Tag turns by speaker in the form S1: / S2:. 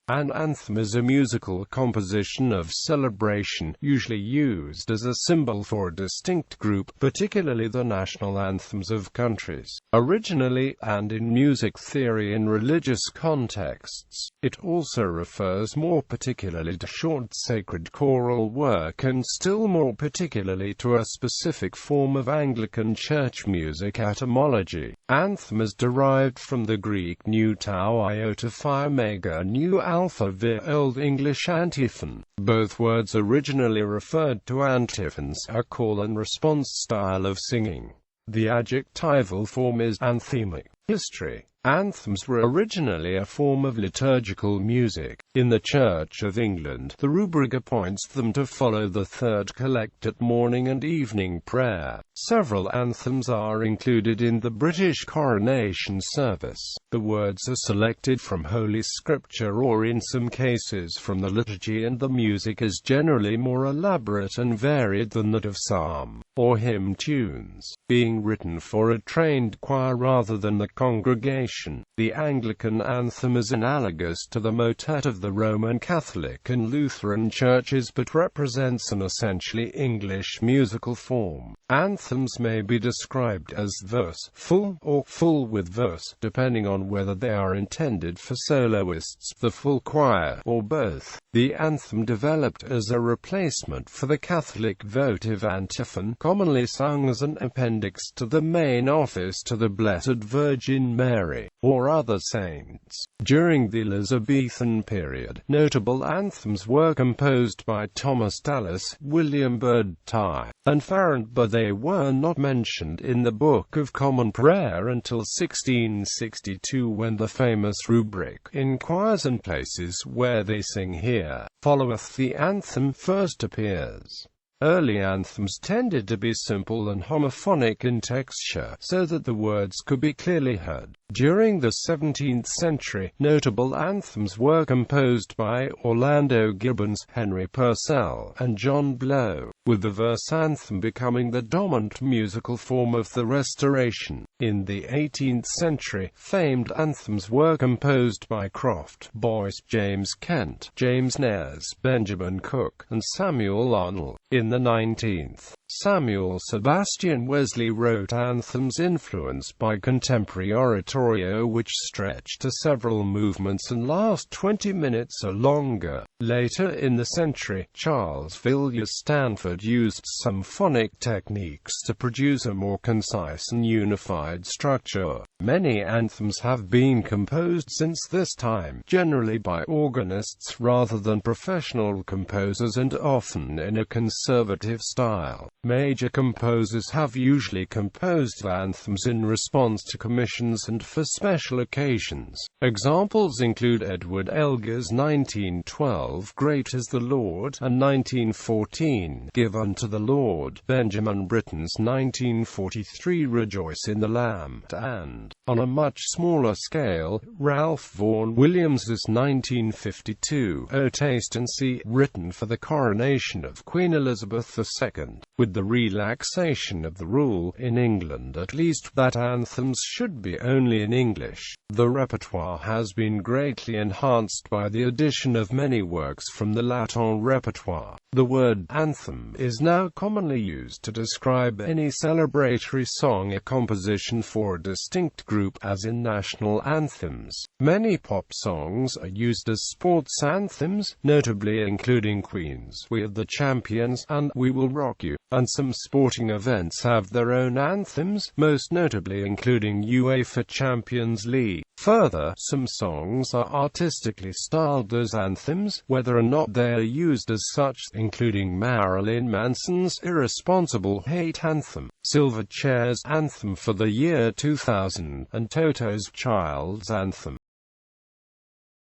S1: An anthem is a musical composition of celebration, usually used as a symbol for a distinct group, particularly the national anthems of countries. Originally, and in music theory in religious contexts, it also refers more particularly to short sacred choral work and still more particularly to a specific form of Anglican church music etymology. Anthem is derived from the Greek nu tau iota phi omega nu alpha vi Old English antiphon. Both words originally referred to antiphons, a call and response style of singing. The adjectival form is anthemic. History. Anthems were originally a form of liturgical music. In the Church of England, the rubric appoints them to follow the third collect at morning and evening prayer. Several anthems are included in the British coronation service. The words are selected from Holy Scripture or in some cases from the liturgy, and the music is generally more elaborate and varied than that of psalm or hymn tunes, being written for a trained choir rather than the congregation. The Anglican anthem is analogous to the motet of the Roman Catholic and Lutheran churches but represents an essentially English musical form. Anthems may be described as verse full or full with verse, depending on whether they are intended for soloists, the full choir, or both. The anthem developed as a replacement for the Catholic votive antiphon, commonly sung as an appendix to the main office to the Blessed Virgin Mary, or other saints. During the Elizabethan period, notable anthems were composed by Thomas Tallis, William Byrd Tye, and Farrant, but they were not mentioned in the Book of Common Prayer until 1662, when the famous rubric, "In choirs and places where they sing here, followeth the anthem," first appears. Early anthems tended to be simple and homophonic in texture, so that the words could be clearly heard. During the 17th century, notable anthems were composed by Orlando Gibbons, Henry Purcell, and John Blow, with the verse anthem becoming the dominant musical form of the Restoration. In the 18th century, famed anthems were composed by Croft, Boyce, James Kent, James Nares, Benjamin Cook, and Samuel Arnold. In the 19th, Samuel Sebastian Wesley wrote anthems influenced by contemporary oratorio which stretch to several movements and last 20 minutes or longer. Later in the century, Charles Villiers Stanford used symphonic techniques to produce a more concise and unified structure. Many anthems have been composed since this time, generally by organists rather than professional composers, and often in a conservative style. Major composers have usually composed anthems in response to commissions and for special occasions. Examples include Edward Elgar's 1912 "Great is the Lord" and 1914 "Give unto the Lord," Benjamin Britten's 1943 "Rejoice in the Lamb," and, on a much smaller scale, Ralph Vaughan Williams's 1952 "O Taste and See," written for the coronation of Queen Elizabeth II. With the relaxation of the rule, in England at least, that anthems should be only in English, the repertoire has been greatly enhanced by the addition of many works from the Latin repertoire. The word anthem is now commonly used to describe any celebratory song or composition for a distinct group, as in national anthems. Many pop songs are used as sports anthems, notably including Queen's "We Are the Champions" and "We Will Rock You," and some sporting events have their own anthems, most notably including UEFA Champions League. Further, some songs are artistically styled as anthems, whether or not they are used as such, including Marilyn Manson's "Irresponsible Hate Anthem," Silverchair's "Anthem for the Year 2000," and Toto's "Child's Anthem."